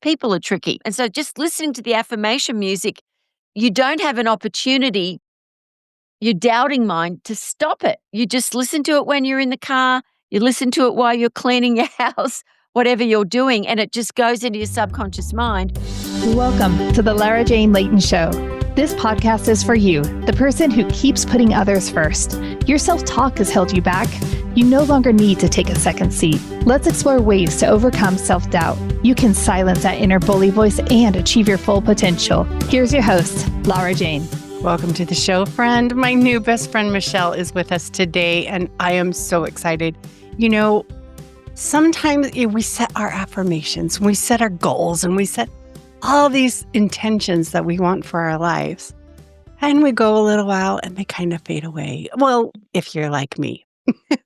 people are tricky. And so just listening to the affirmation music, you don't have an opportunity, your doubting mind, to stop it. You just listen to it when you're in the car, you listen to it while you're cleaning your house, whatever you're doing, and it just goes into your subconscious mind. Welcome to the Laura Jane Layton Show. This podcast is for you, the person who keeps putting others first. Your self-talk has held you back. You no longer need to take a second seat. Let's explore ways to overcome self-doubt. You can silence that inner bully voice and achieve your full potential. Here's your host, Laura Jane. Welcome to the show, friend. My new best friend, Michele, is with us today, and I am so excited. You know, sometimes we set our affirmations, we set our goals, and we set all these intentions that we want for our lives. And we go a little while and they kind of fade away. Well, if you're like me.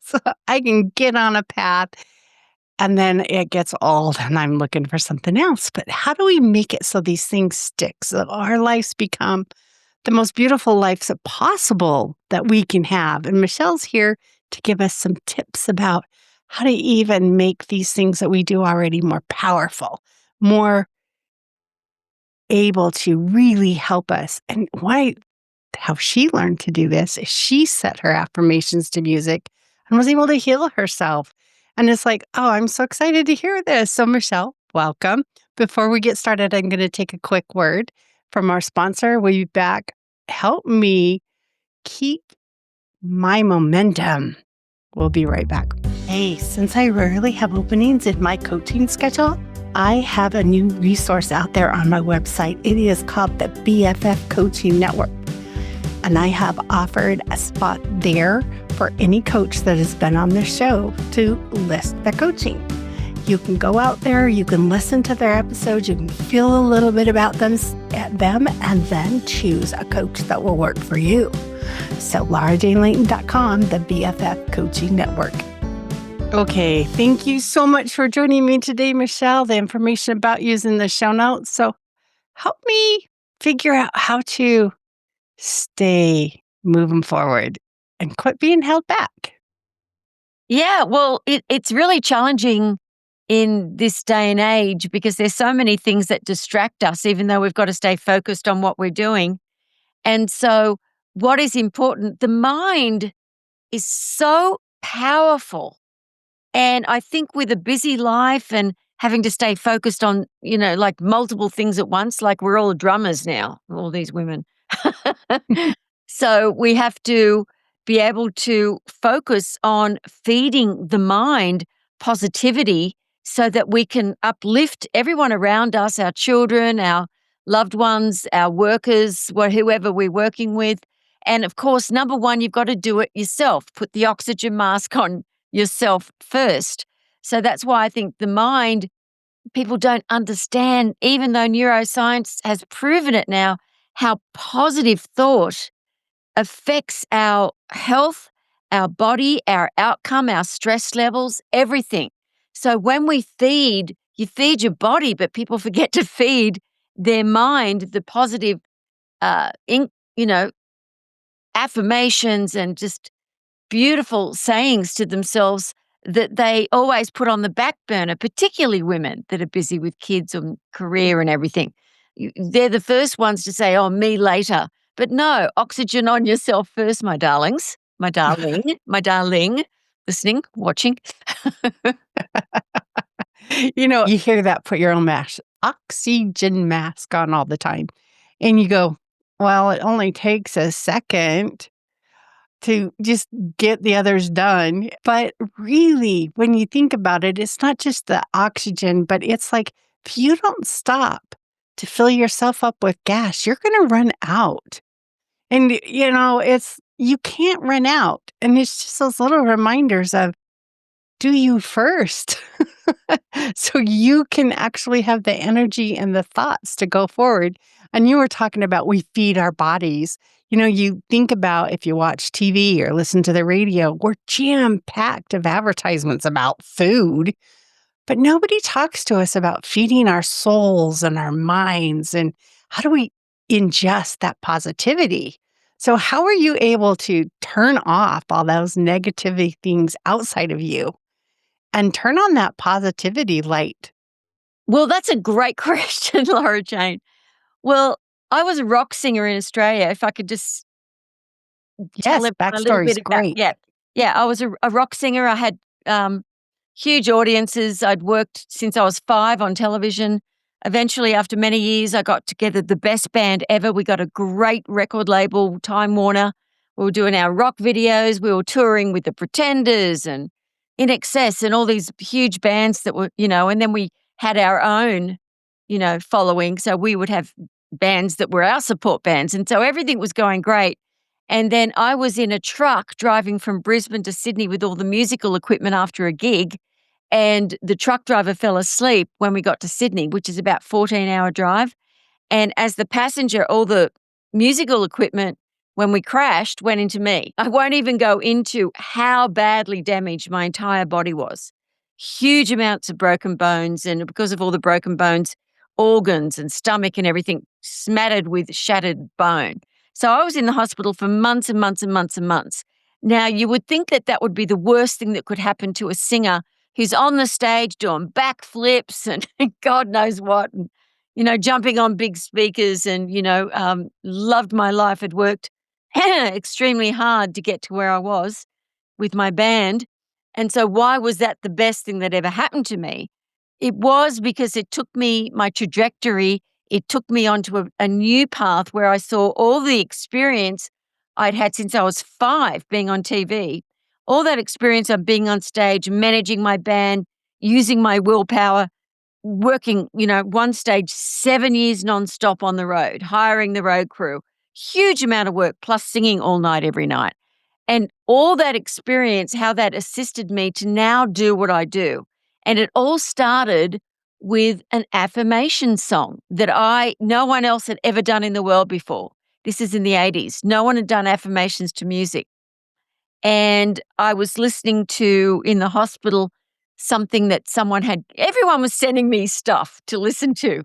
So I can get on a path and then it gets old and I'm looking for something else. But how do we make it so these things stick, so that our lives become the most beautiful lives possible that we can have? And Michele's here to give us some tips about how to even make these things that we do already more powerful, more able to really help us. And how she learned to do this is she set her affirmations to music and was able to heal herself. And it's like, oh, I'm so excited to hear this. So Michele, welcome. Before we get started, I'm going to take a quick word from our sponsor. We'll be back. Help me keep my momentum. We'll be right back. Hey, since I rarely have openings in my coaching schedule, I have a new resource out there on my website. It is called the BFF Coaching Network. And I have offered a spot there for any coach that has been on the show to list their coaching. You can go out there, you can listen to their episodes, you can feel a little bit about them, and then choose a coach that will work for you. So LauraJaneLayton.com, the BFF Coaching Network. Okay, thank you so much for joining me today, Michele. The information about you is in the show notes. So help me figure out how to stay moving forward and quit being held back. Yeah, well, it's really challenging in this day and age because there's so many things that distract us, even though we've got to stay focused on what we're doing. And so what is important, the mind is so powerful. And I think with a busy life and having to stay focused on, like multiple things at once, like we're all drummers now, all these women. So we have to be able to focus on feeding the mind positivity so that we can uplift everyone around us, our children, our loved ones, our workers, whoever we're working with. And of course, number one, you've got to do it yourself. Put the oxygen mask on yourself first. So that's why I think the mind, people don't understand, even though neuroscience has proven it now, how positive thought affects our health, our body, our outcome, our stress levels, everything. So when you feed your body, but people forget to feed their mind the positive, affirmations and just beautiful sayings to themselves that they always put on the back burner, particularly women that are busy with kids and career and everything. They're the first ones to say, oh, me later. But no, oxygen on yourself first, my darlings, my darling, listening, watching. You hear that, put your own oxygen mask on all the time. And you go, well, it only takes a second to just get the others done. But really, when you think about it, it's not just the oxygen, but it's like if you don't stop to fill yourself up with gas, you're going to run out. And, you can't run out. And it's just those little reminders of do you first so you can actually have the energy and the thoughts to go forward. And you were talking about we feed our bodies. You think about if you watch TV or listen to the radio, we're jam-packed of advertisements about food, but nobody talks to us about feeding our souls and our minds and how do we ingest that positivity. So how are you able to turn off all those negativity things outside of you and turn on that positivity light Well, that's a great question, Laura Jane. Well, I was a rock singer in Australia, if I could just tell Yes, everyone a little backstory is bit about. great. Yeah, I was a rock singer. I had, huge audiences. I'd worked since I was 5 on television. Eventually, after many years, I got together the best band ever. We got a great record label, Time Warner. We were doing our rock videos. We were touring with the Pretenders and In Excess and all these huge bands that were, and then we had our own, following. So we would have bands that were our support bands. And so everything was going great. And then I was in a truck driving from Brisbane to Sydney with all the musical equipment after a gig. And the truck driver fell asleep when we got to Sydney, which is about 14-hour drive. And as the passenger, all the musical equipment, when we crashed, went into me. I won't even go into how badly damaged my entire body was. Huge amounts of broken bones. And because of all the broken bones, organs and stomach and everything smattered with shattered bone. So I was in the hospital for months and months and months and months. Now, you would think that that would be the worst thing that could happen to a singer who's on the stage doing backflips and God knows what, and, jumping on big speakers and, loved my life, had worked extremely hard to get to where I was with my band. And so why was that the best thing that ever happened to me? It was because it took me, my trajectory, it took me onto a new path where I saw all the experience I'd had since I was 5 being on TV, all that experience of being on stage, managing my band, using my willpower, working, one stage, 7 years nonstop on the road, hiring the road crew, huge amount of work, plus singing all night, every night. And all that experience, how that assisted me to now do what I do. And it all started with an affirmation song that no one else had ever done in the world before. This is in the 80s. No one had done affirmations to music. And I was listening to, in the hospital, something that everyone was sending me stuff to listen to.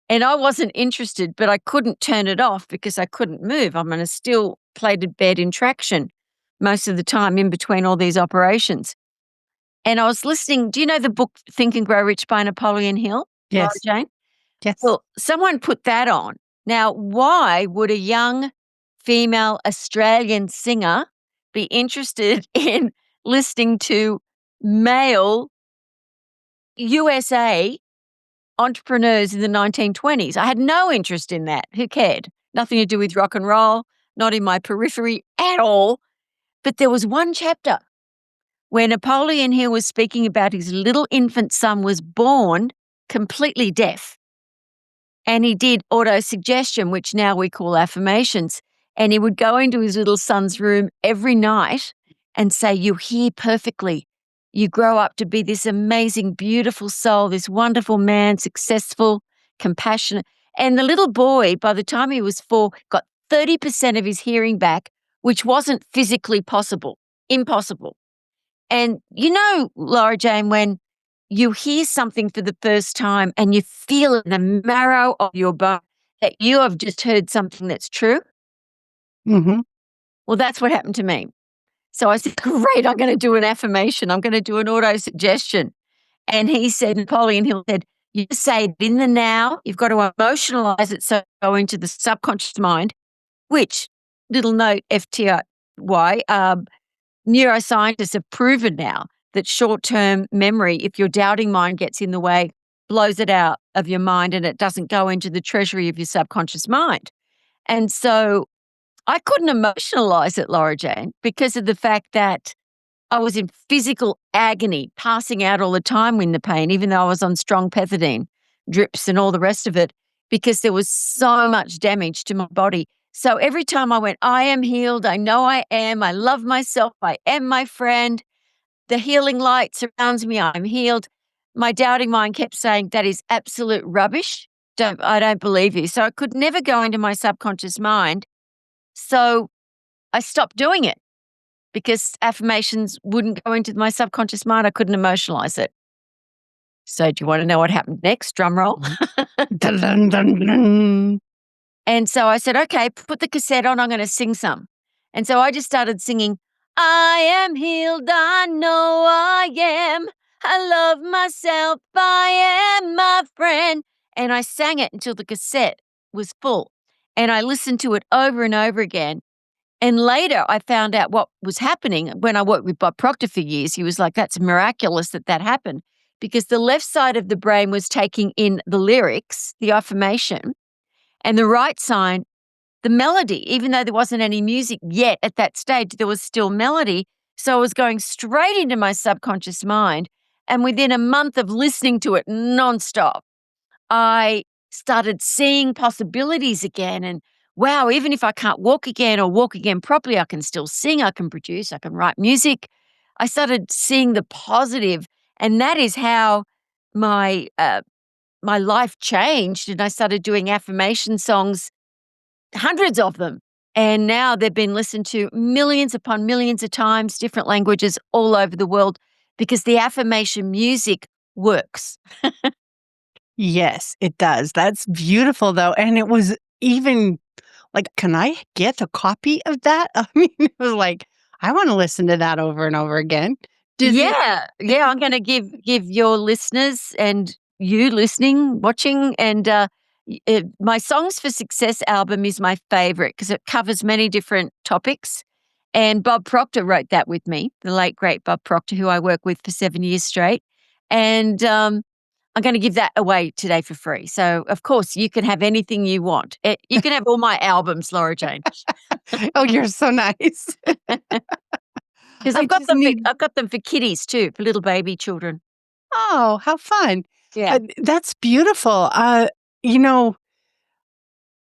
And I wasn't interested, but I couldn't turn it off because I couldn't move. I'm on a steel plated bed in traction most of the time in between all these operations. And I was listening. Do you know the book Think and Grow Rich by Napoleon Hill, Laura Yes. Jane? Yes. Well, someone put that on. Now, why would a young female Australian singer be interested in listening to male USA entrepreneurs in the 1920s? I had no interest in that. Who cared? Nothing to do with rock and roll, not in my periphery at all. But there was one chapter where Napoleon Hill was speaking about his little infant son was born completely deaf. And he did auto-suggestion, which now we call affirmations. And he would go into his little son's room every night and say, "You hear perfectly. You grow up to be this amazing, beautiful soul, this wonderful man, successful, compassionate." And the little boy, by the time he was 4, got 30% of his hearing back, which wasn't physically possible, impossible. And Laura Jane, when you hear something for the first time and you feel in the marrow of your bone that you have just heard something that's true. Mm-hmm. Well, that's what happened to me. So I said, great, I'm going to do an affirmation. I'm going to do an auto-suggestion. And he said, Napoleon Hill said, you say it in the now, you've got to emotionalize it so go into the subconscious mind, which, little note, FTY, neuroscientists have proven now that short-term memory, if your doubting mind gets in the way, blows it out of your mind and it doesn't go into the treasury of your subconscious mind. And so I couldn't emotionalize it, Laura Jane, because of the fact that I was in physical agony, passing out all the time in the pain, even though I was on strong pethidine, drips and all the rest of it, because there was so much damage to my body. So every time I went, I am healed, I know I am, I love myself, I am my friend, the healing light surrounds me, I'm healed. My doubting mind kept saying, that is absolute rubbish. I don't believe you. So I could never go into my subconscious mind. So I stopped doing it because affirmations wouldn't go into my subconscious mind. I couldn't emotionalize it. So do you want to know what happened next? Drum roll. Dun, dun, dun, dun. And so I said, okay, put the cassette on. I'm going to sing some. And so I just started singing, I am healed. I know I am. I love myself, I am my friend. And I sang it until the cassette was full. And I listened to it over and over again. And later I found out what was happening when I worked with Bob Proctor for years. He was like, that's miraculous that that happened because the left side of the brain was taking in the lyrics, the affirmation, and the right side, the melody. Even though there wasn't any music yet at that stage, there was still melody. So I was going straight into my subconscious mind. And within a month of listening to it nonstop, I started seeing possibilities again. And wow, even if I can't walk again or walk again properly, I can still sing, I can produce, I can write music. I started seeing the positive, and that is how my my life changed. And I started doing affirmation songs, hundreds of them. And now they've been listened to millions upon millions of times, different languages all over the world, because the affirmation music works. Yes, it does. That's beautiful, though. And it was even like, can I get a copy of that? I mean, it was like, I want to listen to that over and over again. Did it? Yeah, yeah, I'm gonna give your listeners and you listening, watching, and, my Songs for Success album is my favorite because it covers many different topics, and Bob Proctor wrote that with me, the late great Bob Proctor, who I worked with for 7 years straight, and, I'm gonna give that away today for free, so, of course, you can have anything you want. You can have all my albums, Laura Jane. Oh, you're so nice. 'Cause I just need. I've got them for kiddies too, for little baby children. Oh, how fun. Yeah. That's beautiful. You know,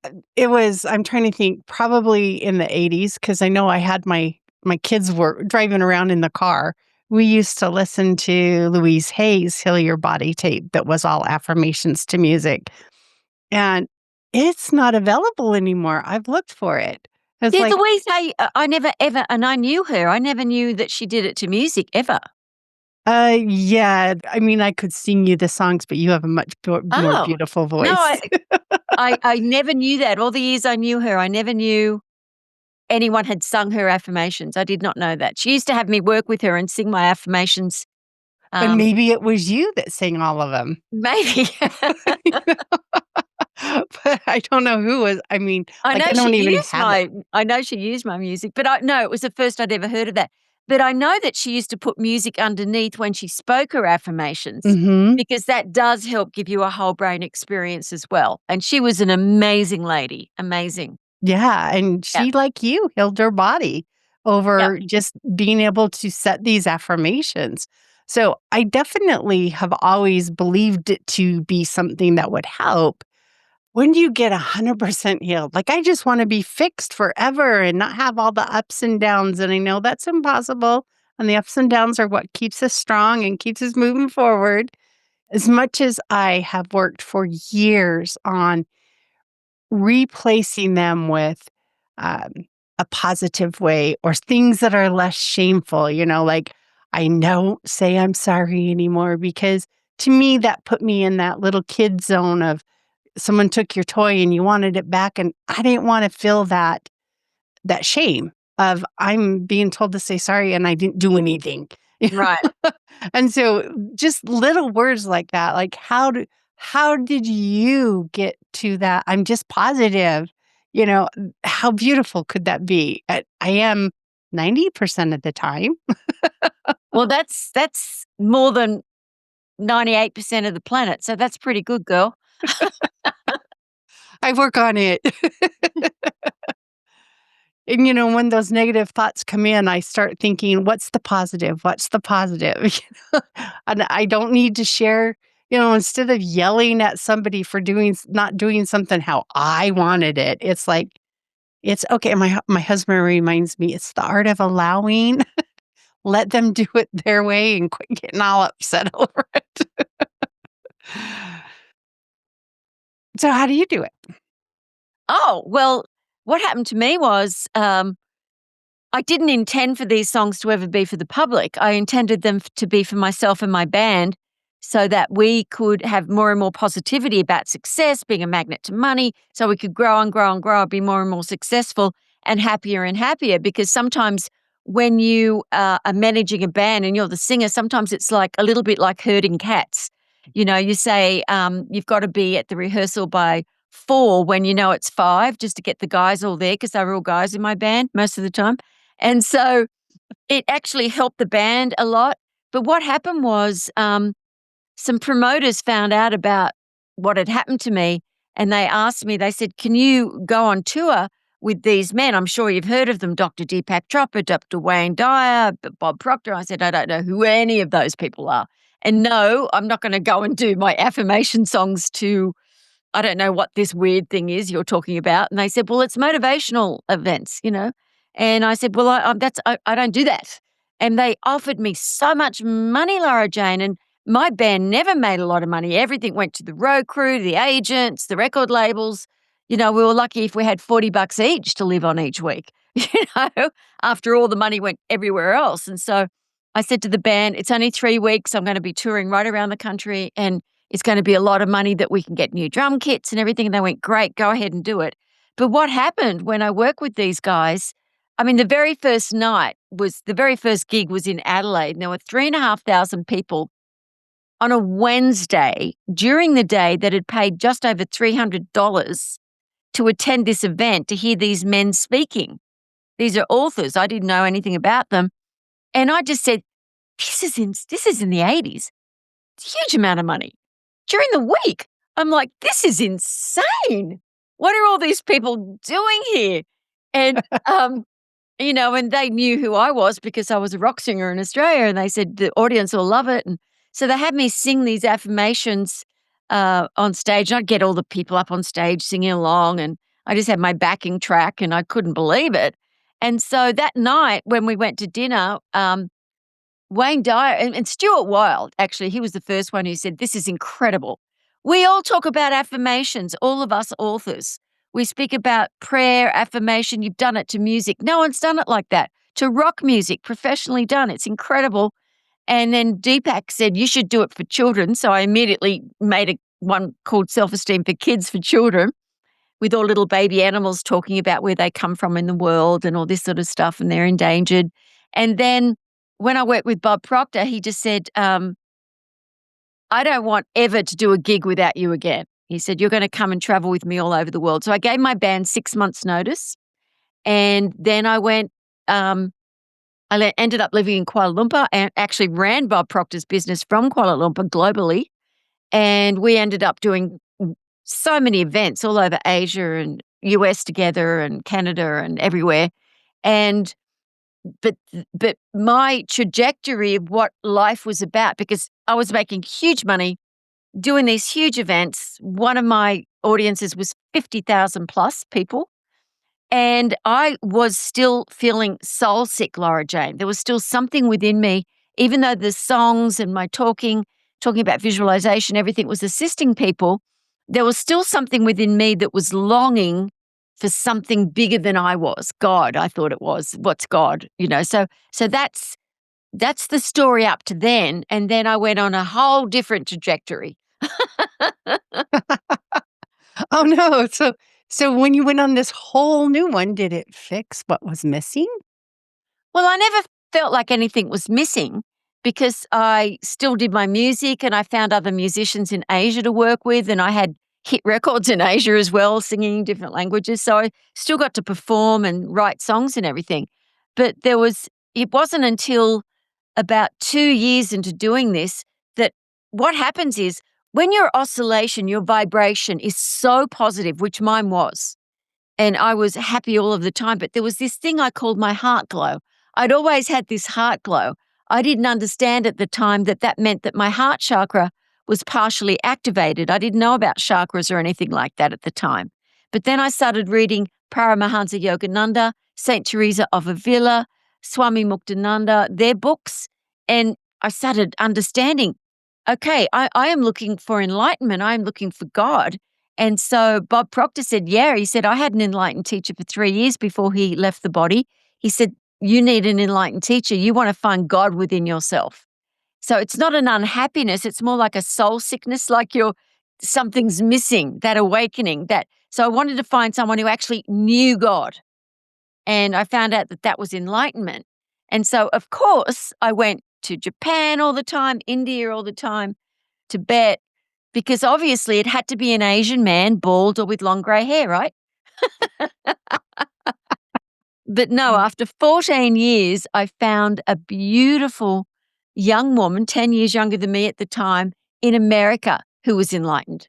I'm trying to think, probably in the 80s, because I know I had my kids were driving around in the car. We used to listen to Louise Hay's Heal Your Body tape that was all affirmations to music. And it's not available anymore. I've looked for it. It's Yeah, like, Louise Hay, I never ever and I knew her. I never knew that she did it to music ever. yeah, I mean, I could sing you the songs, but you have a much more Oh. beautiful No, voice. I never knew that. All the years I knew her, I never knew anyone had sung her affirmations. I did not know that. She used to have me work with her and sing my affirmations, But um, maybe it was you that sang all of them. maybe. But I don't know who was I mean, like, I don't even have it. I know she used my music, but no, it was the first I'd ever heard of that. But I know that she used to put music underneath when she spoke her affirmations Mhm. because that does help give you a whole brain experience as well. And she was an amazing lady, amazing. Yeah, and Yeah, she, like you, healed her body yep. over just being able to set these affirmations. So, I definitely have always believed it to be something that would help. When do you get 100% healed? Like, I just wanna be fixed forever and not have all the ups and downs, and I know that's impossible, and the ups and downs are what keeps us strong and keeps us moving forward. As much as I have worked for years on replacing them with, um, a positive way or things that are less shameful, like, I don't say I'm sorry anymore because to me, that put me in that little kid zone of someone took your toy and you wanted it back, and I didn't wanna feel that shame of I'm being told to say sorry and I didn't do anything. Right. And so just little words like that, like how did you get to that? I'm just positive. How beautiful could that be? I am 90% of the time. Well, that's more than 98% of the planet, so that's pretty good, girl. I work on it. And, when those negative thoughts come in, I start thinking, what's the positive? What's the positive? And I don't need to share, instead of yelling at somebody for not doing something how I wanted it, it's like, it's okay. My husband reminds me, it's the art of allowing. Let them do it their way and quit getting all upset over it. So how do you do it? Oh, well, what happened to me was, I didn't intend for these songs to ever be for the public. I intended them to be for myself and my band so that we could have more and more positivity about success, being a magnet to money, so we could grow and grow and grow, be more and more successful and happier, because sometimes when you are managing a band and you're the singer, sometimes it's like a little bit like herding cats. You say you've got to be at the rehearsal by 4 when you know it's 5, just to get the guys all there, because they were all guys in my band most of the time. And so it actually helped the band a lot. But what happened was some promoters found out about what had happened to me, and they asked me, they said, "Can you go on tour with these men? I'm sure you've heard of them, Dr. 𝗙𝗢𝗥𝗡, Dr. Wayne Dyer, Bob Proctor." I said, "I don't know who any of those people are. And no, I'm not going to go and do my affirmation songs to, I don't know what this weird thing is you're talking about." And they said, "Well, it's motivational events." And I said, "Well, I don't do that." And they offered me so much money, Laura Jane, and my band never made a lot of money. Everything went to the road crew, the agents, the record labels. We were lucky if we had $40 each to live on each week, after all the money went everywhere else. And so I said to the band, "It's only 3 weeks. I'm going to be touring right around the country, and it's going to be a lot of money that we can get new drum kits and everything." And they went, "Great, go ahead and do it." But what happened when I worked with these guys, I mean, the very first gig was in Adelaide, and there were 3,500 people on a Wednesday during the day that had paid just over $300 to attend this event to hear these men speaking. These are authors. I didn't know anything about them. And I just said, this is in the 80s. It's a huge amount of money. During the week, I'm like, this is insane. What are all these people doing here? And, and they knew who I was because I was a rock singer in Australia, and they said the audience will love it. And so they had me sing these affirmations on stage. I'd get all the people up on stage singing along, and I just had my backing track, and I couldn't believe it. And so that night when we went to dinner, Wayne Dyer and Stuart Wilde, actually, he was the first one who said, "This is incredible. We all talk about affirmations, all of us authors. We speak about prayer, affirmation. You've done it to music. No one's done it like that. To rock music, professionally done. It's incredible." And then Deepak said, "You should do it for children." So I immediately made one called Self-Esteem for Kids for Children, with all little baby animals talking about where they come from in the world and all this sort of stuff, and they're endangered. And then when I worked with Bob Proctor, he just said, "I don't want ever to do a gig without you again." He said, "You're going to come and travel with me all over the world." So I gave my band 6 months' notice. And then I went, ended up living in Kuala Lumpur and actually ran Bob Proctor's business from Kuala Lumpur globally. And we ended up doing so many events all over Asia and US together and Canada and everywhere. And but my trajectory of what life was about, because I was making huge money doing these huge events. One of my audiences was 50,000 plus people. And I was still feeling soul sick, Laura Jane. There was still something within me, even though the songs and my talking about visualization, everything was assisting people. There was still something within me that was longing for something bigger than I was. God, I thought it was. What's God? So that's the story up to then. And then I went on a whole different trajectory. Oh, no. So when you went on this whole new one, did it fix what was missing? Well, I never felt like anything was missing because I still did my music, and I found other musicians in Asia to work with, and I had hit records in Asia as well, singing in different languages. So I still got to perform and write songs and everything. But it wasn't until about 2 years into doing this that what happens is when your oscillation, your vibration is so positive, which mine was, and I was happy all of the time, but there was this thing I called my heart glow. I'd always had this heart glow. I didn't understand at the time that meant that my heart chakra was partially activated. I didn't know about chakras or anything like that at the time. But then I started reading Paramahansa Yogananda, Saint Teresa of Avila, Swami Muktananda, their books, and I started understanding, okay, I am looking for enlightenment. I am looking for God. And so Bob Proctor said, yeah, he said, I had an enlightened teacher for 3 years before he left the body. He said, you need an enlightened teacher. You want to find God within yourself. So it's not an unhappiness. It's more like a soul sickness, like something's missing, that awakening. So I wanted to find someone who actually knew God. And I found out that was enlightenment. And so, of course, I went to Japan all the time, India all the time, Tibet, because obviously it had to be an Asian man, bald or with long gray hair, right? But no, after 14 years, I found a beautiful young woman, 10 years younger than me at the time, in America who was enlightened.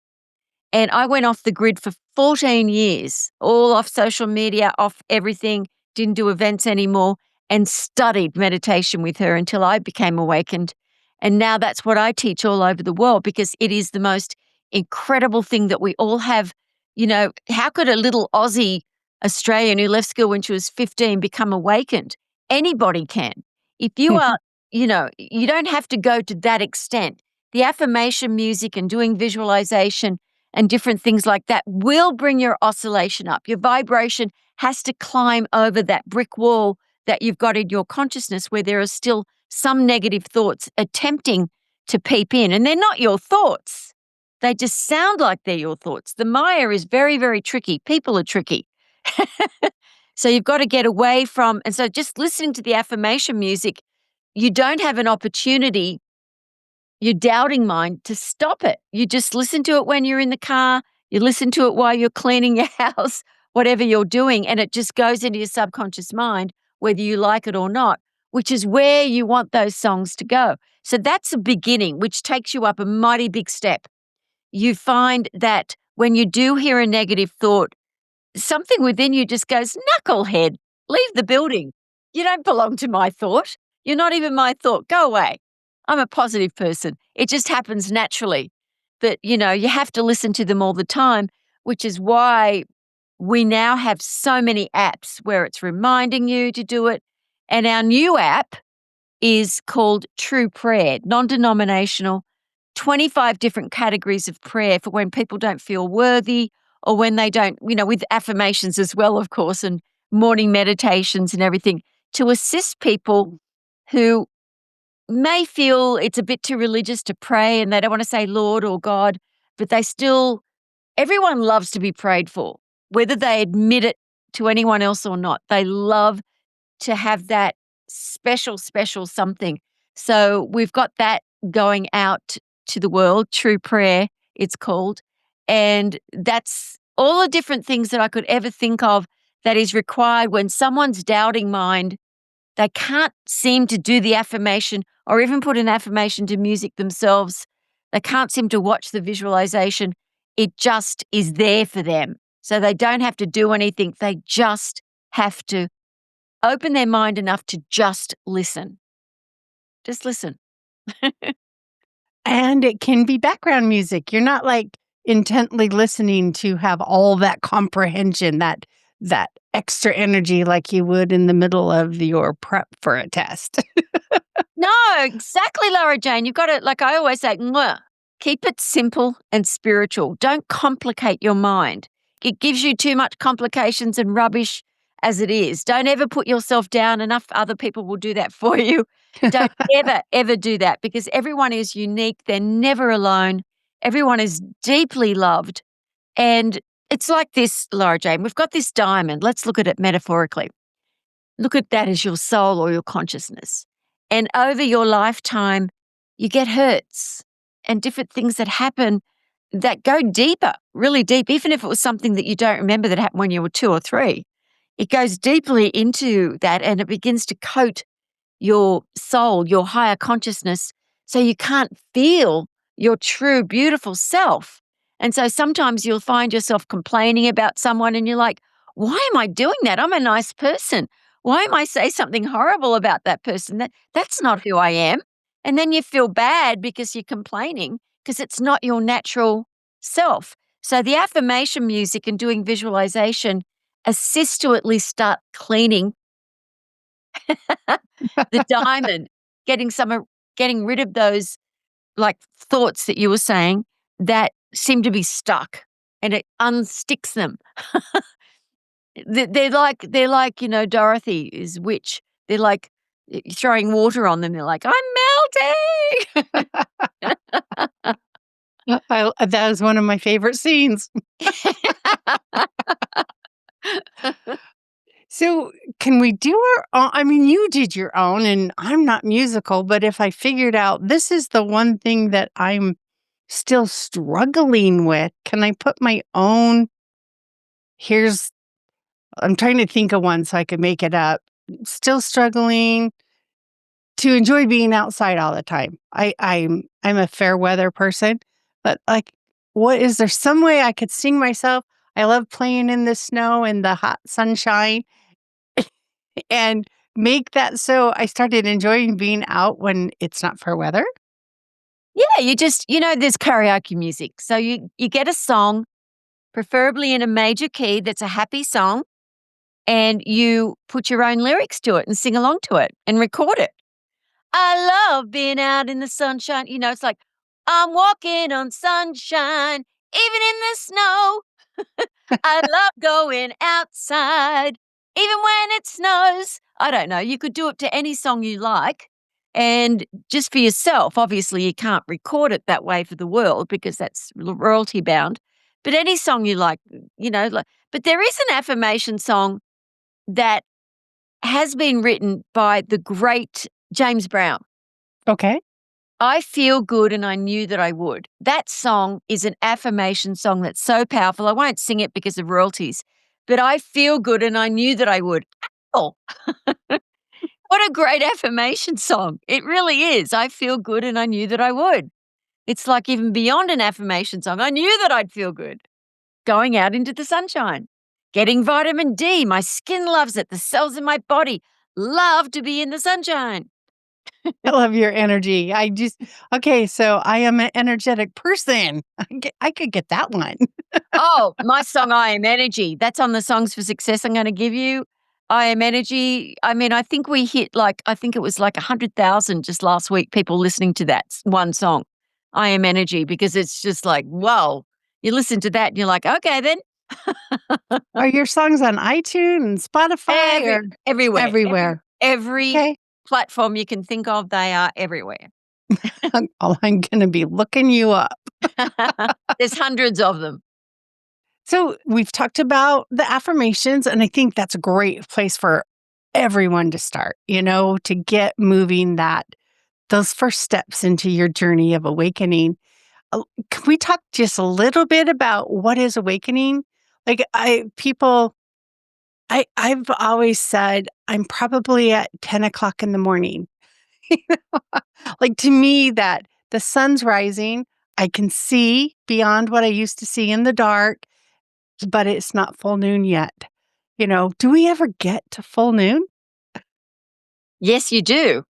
And I went off the grid for 14 years, all off social media, off everything, didn't do events anymore, and studied meditation with her until I became awakened. And now that's what I teach all over the world because it is the most incredible thing that we all have. You know, how could a little Aussie Australian who left school when she was 15 become awakened? Anybody can. If you are, you don't have to go to that extent. The affirmation music and doing visualization and different things like that will bring your oscillation up. Your vibration has to climb over that brick wall that you've got in your consciousness where there are still some negative thoughts attempting to peep in. And they're not your thoughts. They just sound like they're your thoughts. The Maya is very, very tricky. People are tricky. So you've got to get away from, and so just listening to the affirmation music, you don't have an opportunity, your doubting mind, to stop it. You just listen to it when you're in the car, you listen to it while you're cleaning your house, whatever you're doing, and it just goes into your subconscious mind, whether you like it or not, which is where you want those songs to go. So that's a beginning, which takes you up a mighty big step. You find that when you do hear a negative thought, something within you just goes, knucklehead, leave the building. You don't belong to my thought. You're not even my thought. Go away. I'm a positive person. It just happens naturally. But, you have to listen to them all the time, which is why we now have so many apps where it's reminding you to do it. And our new app is called True Prayer, non-denominational, 25 different categories of prayer for when people don't feel worthy or when they don't, with affirmations as well, of course, and morning meditations and everything to assist people who may feel it's a bit too religious to pray and they don't want to say Lord or God, but everyone loves to be prayed for, whether they admit it to anyone else or not. They love to have that special, special something. So we've got that going out to the world, True Prayer, it's called. And that's all the different things that I could ever think of that is required when someone's doubting mind, they can't seem to do the affirmation or even put an affirmation to music themselves. They can't seem to watch the visualization. It just is there for them. So they don't have to do anything. They just have to open their mind enough to just listen. Just listen. And it can be background music. You're not like intently listening to have all that comprehension, that extra energy like you would in the middle of your prep for a test. No, exactly, Laura Jane. You've got to, like I always say, keep it simple and spiritual. Don't complicate your mind. It gives you too much complications and rubbish as it is. Don't ever put yourself down. Enough other people will do that for you. Don't ever, ever do that because everyone is unique. They're never alone. Everyone is deeply loved. And it's like this, Laura Jane. We've got this diamond. Let's look at it metaphorically. Look at that as your soul or your consciousness. And over your lifetime, you get hurts and different things that happen that go deeper, really deep, even if it was something that you don't remember that happened when you were 2 or 3. It goes deeply into that and it begins to coat your soul, your higher consciousness, so you can't feel your true, beautiful self. And so sometimes you'll find yourself complaining about someone and you're like, why am I doing that? I'm a nice person. Why am I say something horrible about that person? That's not who I am. And then you feel bad because you're complaining because it's not your natural self. So the affirmation music and doing visualization assists to at least start cleaning the diamond, getting rid of those like thoughts that you were saying that seem to be stuck, and it unsticks them. They're like Dorothy is witch. They're like throwing water on them. They're like, I'm melting. That is one of my favorite scenes. So can we do our own? I mean, you did your own, and I'm not musical, but if I figured out this is the one thing that I'm still struggling with, can I put my own? Here's, I'm trying to think of one so I could make it up. Still struggling to enjoy being outside all the time. I'm a fair weather person, but like, what is there some way I could sing myself? I love playing in the snow and the hot sunshine and make that so I started enjoying being out when it's not fair weather. Yeah, there's karaoke music. So you get a song, preferably in a major key that's a happy song, and you put your own lyrics to it and sing along to it and record it. I love being out in the sunshine. It's like, I'm walking on sunshine, even in the snow. I love going outside, even when it snows. I don't know. You could do it to any song you like. And just for yourself, obviously, you can't record it that way for the world because that's royalty bound. But any song you like, but there is an affirmation song that has been written by the great James Brown. Okay. I feel good and I knew that I would. That song is an affirmation song that's so powerful. I won't sing it because of royalties, but I feel good and I knew that I would. Oh, what a great affirmation song. It really is. I feel good and I knew that I would. It's like even beyond an affirmation song. I knew that I'd feel good going out into the sunshine, getting vitamin D. My skin loves it. The cells in my body love to be in the sunshine. I love your energy. Okay, so I am an energetic person. I could get that one. Oh, my song, I Am Energy. That's on the Songs for Success I'm going to give you. I Am Energy. I mean, I think we hit I think it was like 100,000 just last week, people listening to that one song, I Am Energy, because it's just like, whoa. You listen to that and you're like, okay, then. Are your songs on iTunes, Spotify, or Everywhere. everywhere? Every Okay. platform you can think of, they are everywhere. I'm going to be looking you up. There's hundreds of them. So we've talked about the affirmations, and I think that's a great place for everyone to start, to get moving those first steps into your journey of awakening. Can we talk just a little bit about what is awakening? Like I've always said I'm probably at 10 o'clock in the morning. Like to me, that the sun's rising, I can see beyond what I used to see in the dark, but it's not full noon yet. Do we ever get to full noon? Yes, you do.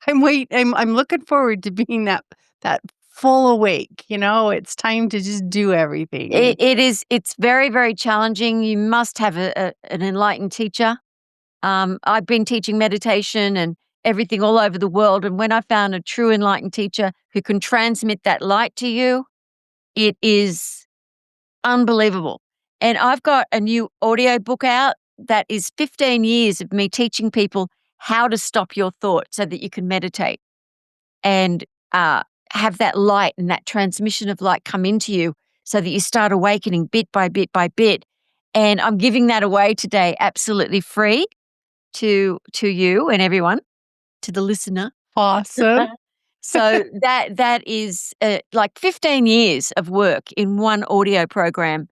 I'm looking forward to being that full awake. It's time to just do everything. It's very, very challenging. You must have an enlightened teacher. I've been teaching meditation and everything all over the world. And when I found a true enlightened teacher who can transmit that light to you, it is unbelievable. And I've got a new audio book out that is 15 years of me teaching people how to stop your thoughts so that you can meditate and have that light and that transmission of light come into you so that you start awakening bit by bit by bit. And I'm giving that away today absolutely free to you and everyone, to the listener. Awesome. So that is like 15 years of work in one audio program.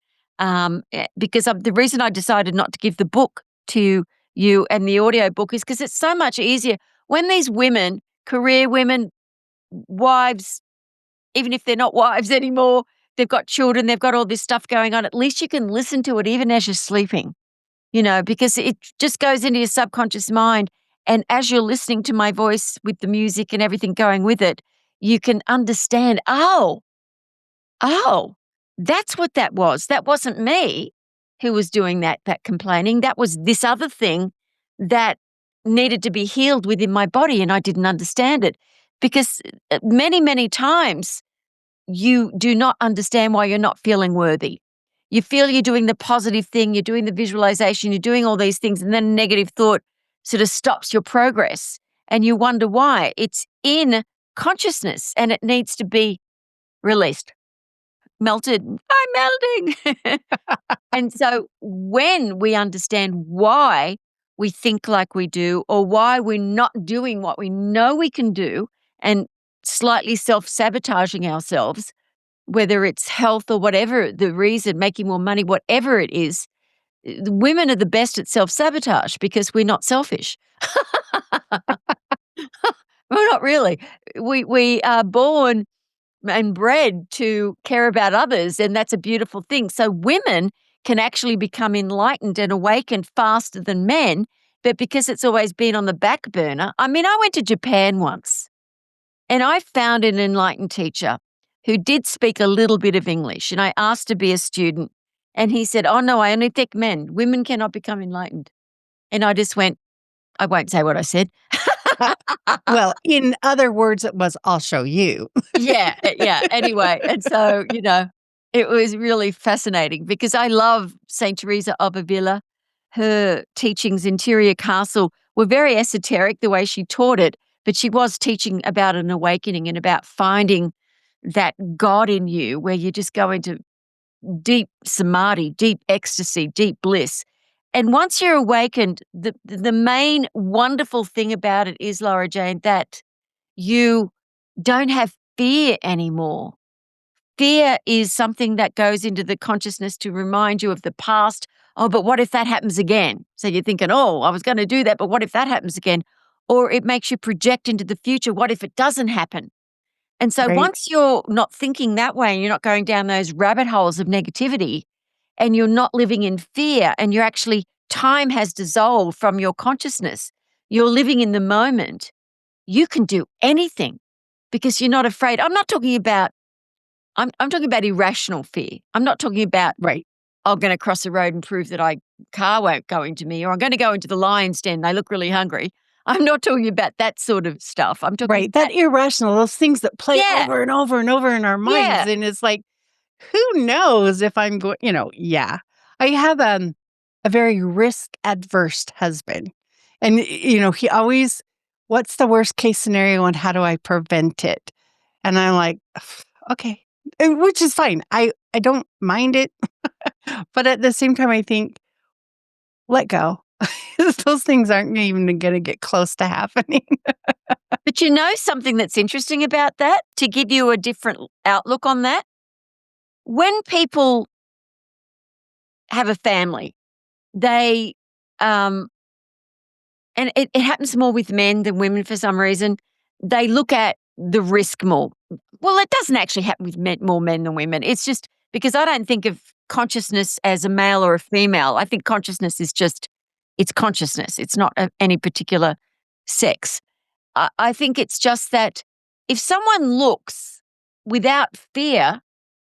Because the reason I decided not to give the book to you and the audio book is because it's so much easier when these women, career women, wives, even if they're not wives anymore, they've got children, they've got all this stuff going on. At least you can listen to it even as you're sleeping. Because it just goes into your subconscious mind. And as you're listening to my voice with the music and everything going with it, you can understand, oh, that's what that was. That wasn't me who was doing that complaining. That was this other thing that needed to be healed within my body, and I didn't understand it. Because many, many times you do not understand why you're not feeling worthy. You feel you're doing the positive thing, you're doing the visualization, you're doing all these things, and then a negative thought sort of stops your progress. And you wonder why. It's in consciousness and it needs to be released. melted. I'm melting. And so when we understand why we think like we do or why we're not doing what we know we can do and slightly self-sabotaging ourselves, whether it's health or whatever the reason, making more money, whatever it is, women are the best at self-sabotage because we're not selfish. Well, not really. We are born and bred to care about others, and that's a beautiful thing. So women can actually become enlightened and awakened faster than men, but because it's always been on the back burner. I mean, I went to Japan once, and I found an enlightened teacher who did speak a little bit of English, and I asked to be a student, and he said, "Oh, no, I only take men. Women cannot become enlightened." And I just went, I won't say what I said. Well, in other words, it was, I'll show you. Yeah. Anyway, and so, it was really fascinating because I love Saint Teresa of Avila. Her teachings, Interior Castle, were very esoteric the way she taught it, but she was teaching about an awakening and about finding that God in you where you just go into deep samadhi, deep ecstasy, deep bliss. And once you're awakened, the main wonderful thing about it is, Laura Jane, that you don't have fear anymore. Fear is something that goes into the consciousness to remind you of the past. Oh, but what if that happens again? So you're thinking, oh, I was going to do that, but what if that happens again? Or it makes you project into the future. What if it doesn't happen? And so Right. once you're not thinking that way and you're not going down those rabbit holes of negativity and you're not living in fear and you're actually, time has dissolved from your consciousness, you're living in the moment, you can do anything because you're not afraid. I'm not talking about, I'm talking about irrational fear. I'm not talking about, Right. I'm going to cross the road and prove that car won't go into me, or I'm going to go into the lion's den. They look really hungry. I'm not talking about that sort of stuff. I'm talking Right. That irrational, those things that play yeah, over and over and over in our minds. yeah. And it's like, who knows if I'm going, yeah. I have a very risk adverse husband. And, he always, what's the worst case scenario and how do I prevent it? And I'm like, okay, which is fine. I don't mind it. But at the same time, I think, let go. Those things aren't even going to get close to happening. But you know something that's interesting about that, to give you a different outlook on that? When people have a family, they, and it happens more with men than women for some reason, they look at the risk more. Well, it doesn't actually happen with more men than women. It's just because I don't think of consciousness as a male or a female. I think consciousness is just, it's consciousness. It's not any particular sex. I think it's just that if someone looks without fear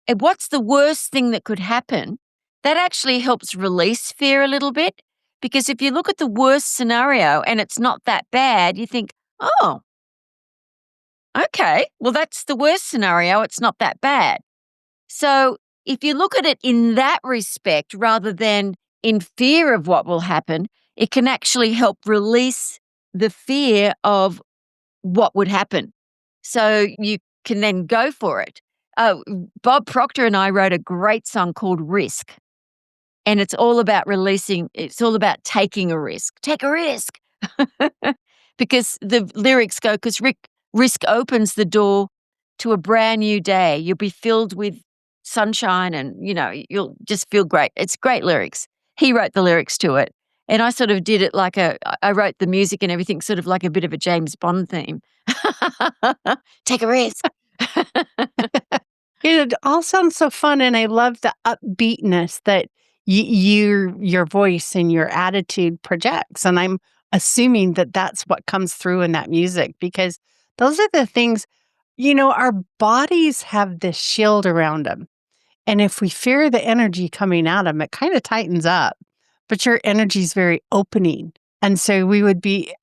at what's the worst thing that could happen, that actually helps release fear a little bit. Because if you look at the worst scenario and it's not that bad, you think, oh, okay, well, that's the worst scenario. It's not that bad. So if you look at it in that respect rather than in fear of what will happen, it can actually help release the fear of what would happen. So you can then go for it. Bob Proctor and I wrote a great song called Risk. And it's all about releasing, it's all about taking a risk. Take a risk. Because the lyrics go, because risk opens the door to a brand new day. You'll be filled with sunshine and, you'll just feel great. It's great lyrics. He wrote the lyrics to it. And I sort of did it like I wrote the music and everything sort of like a bit of a James Bond theme. Take a risk. It all sounds so fun, and I love the upbeatness that your voice and your attitude projects, and I'm assuming that that's what comes through in that music because those are the things, our bodies have this shield around them, and if we fear the energy coming at them, it kind of tightens up, but your energy is very opening, and so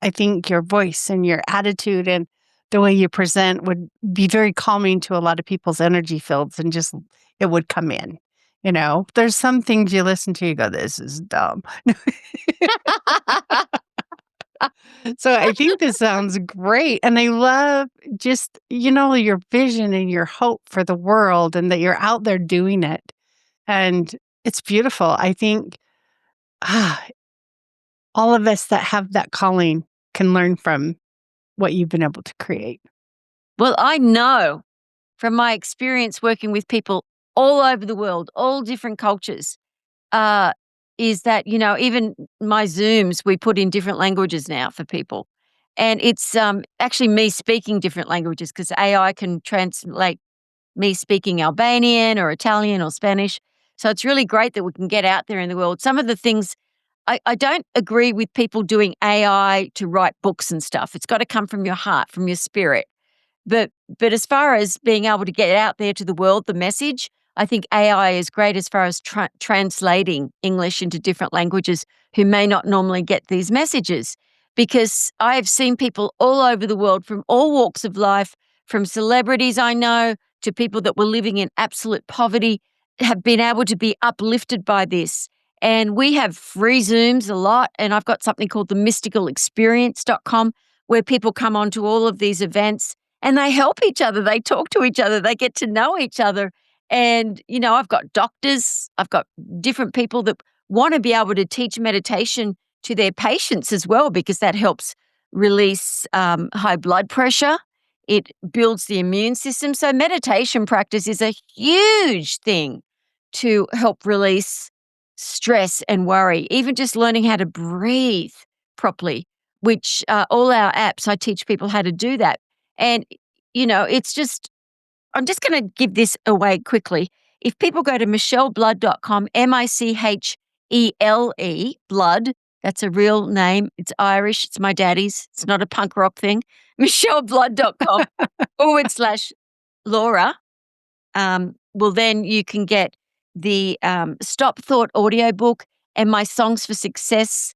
I think your voice and your attitude and the way you present would be very calming to a lot of people's energy fields and just it would come in. There's some things you listen to, you go, this is dumb. So I think this sounds great. And I love just, your vision and your hope for the world and that you're out there doing it. And it's beautiful. I think ah, all of us that have that calling can learn from what you've been able to create. Well, I know from my experience working with people all over the world, all different cultures, uh, is that, even my Zooms, we put in different languages now for people. And it's actually me speaking different languages because AI can translate me speaking Albanian or Italian or Spanish. So it's really great that we can get out there in the world. Some of the things I don't agree with people doing AI to write books and stuff. It's got to come from your heart, from your spirit. But as far as being able to get out there to the world, the message, I think AI is great as far as translating English into different languages who may not normally get these messages. Because I have seen people all over the world from all walks of life, from celebrities I know to people that were living in absolute poverty, have been able to be uplifted by this. And we have free Zooms a lot. And I've got something called the mysticalexperience.com where people come onto all of these events and they help each other. They talk to each other. They get to know each other. And, I've got doctors, I've got different people that want to be able to teach meditation to their patients as well, because that helps release high blood pressure. It builds the immune system. So meditation practice is a huge thing to help release stress and worry, even just learning how to breathe properly, which all our apps, I teach people how to do that. And, it's just, I'm just going to give this away quickly. If people go to micheleblood.com, MICHELE, blood, that's a real name. It's Irish. It's my daddy's. It's not a punk rock thing. micheleblood.com /Laura. Well, then you can get the Stop Thought audiobook and my Songs for Success,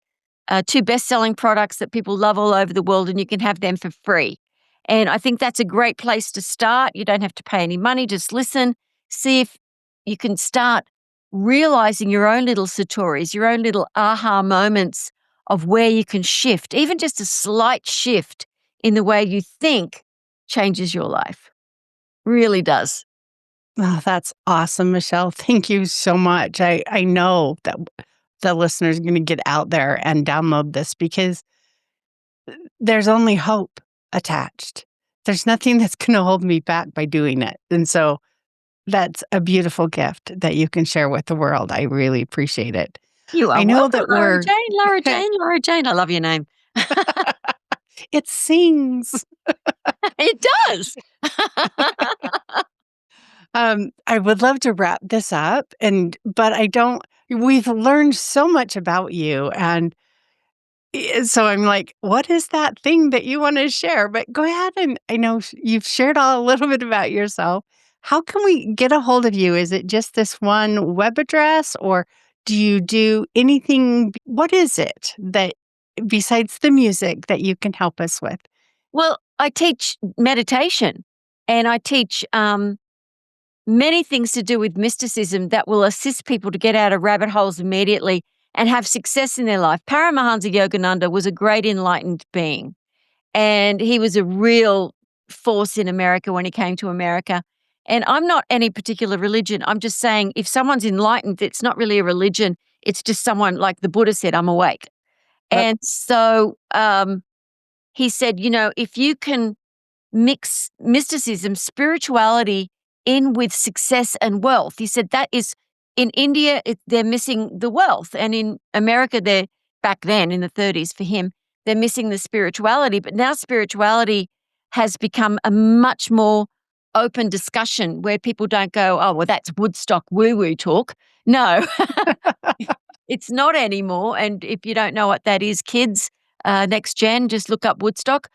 two best-selling products that people love all over the world, and you can have them for free. And I think that's a great place to start. You don't have to pay any money, just listen, see if you can start realizing your own little satoris, your own little aha moments of where you can shift. Even just a slight shift in the way you think changes your life. Really does. Oh, that's awesome, Michele. Thank you so much. I know that the listeners are going to get out there and download this because there's only hope attached. There's nothing that's going to hold me back by doing it. And so that's a beautiful gift that you can share with the world. I really appreciate it. You I are know welcome, that Laura we're, Jane, Laura Jane, Laura Jane. I love your name. it sings. It does. I would love to wrap this up but I don't, we've learned so much about you. And so I'm like, what is that thing that you want to share? But go ahead, and I know you've shared a little bit about yourself. How can we get a hold of you? Is it just this one web address, or do you do anything? What is it that, besides the music, that you can help us with? Well, I teach meditation and I teach many things to do with mysticism that will assist people to get out of rabbit holes immediately and have success in their life. Paramahansa Yogananda was a great enlightened being, and he was a real force in America when he came to America. And I'm not any particular religion. I'm just saying if someone's enlightened, it's not really a religion. It's just someone, like the Buddha said, I'm awake. Yep. And so he said, if you can mix mysticism, spirituality in with success and wealth. He said that is, in India, they're missing the wealth. And in America, they're, back then in the 30s for him, they're missing the spirituality. But now spirituality has become a much more open discussion where people don't go, oh, well, that's Woodstock woo-woo talk. No, it's not anymore. And if you don't know what that is, kids, next gen, just look up Woodstock.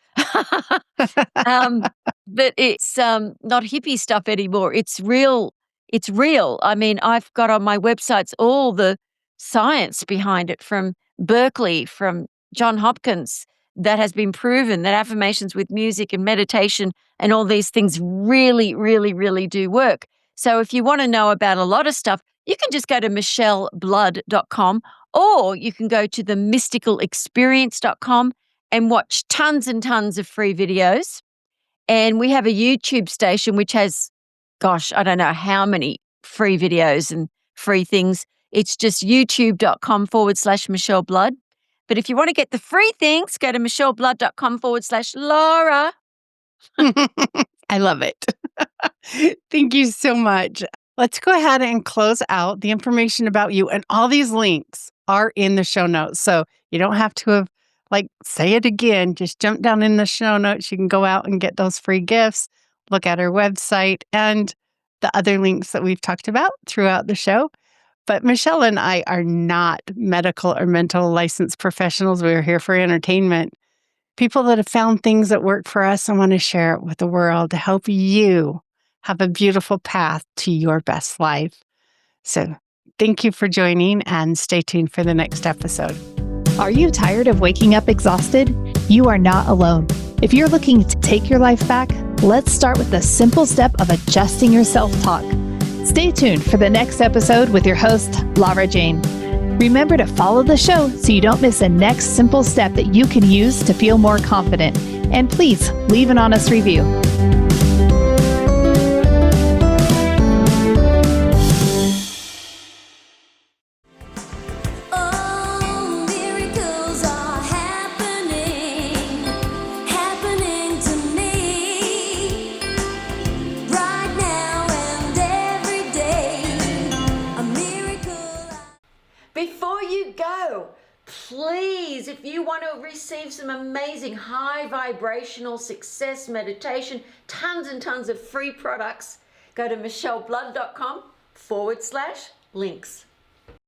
But it's not hippie stuff anymore. It's real. It's real. I mean, I've got on my websites all the science behind it from Berkeley, from John Hopkins, that has been proven that affirmations with music and meditation and all these things really, really, really do work. So if you want to know about a lot of stuff, you can just go to micheleblood.com, or you can go to the mysticalexperience.com, and watch tons and tons of free videos. And we have a YouTube station which has, gosh, I don't know how many free videos and free things. It's just youtube.com/Michele Blood. But if you want to get the free things, go to michelleblood.com/Laura. I love it. Thank you so much. Let's go ahead and close out. The information about you and all these links are in the show notes. So you don't have to have, say it again. Just jump down in the show notes. You can go out and get those free gifts, look at our website and the other links that we've talked about throughout the show. But Michele and I are not medical or mental licensed professionals. We are here for entertainment. People that have found things that work for us and want to share it with the world to help you have a beautiful path to your best life. So thank you for joining and stay tuned for the next episode. Are you tired of waking up exhausted? You are not alone. If you're looking to take your life back, let's start with the simple step of adjusting your self-talk. Stay tuned for the next episode with your host, Laura Jane. Remember to follow the show so you don't miss the next simple step that you can use to feel more confident. And please leave an honest review. Before you go, please, if you want to receive some amazing high vibrational success meditation, tons and tons of free products, go to michelleblood.com/links.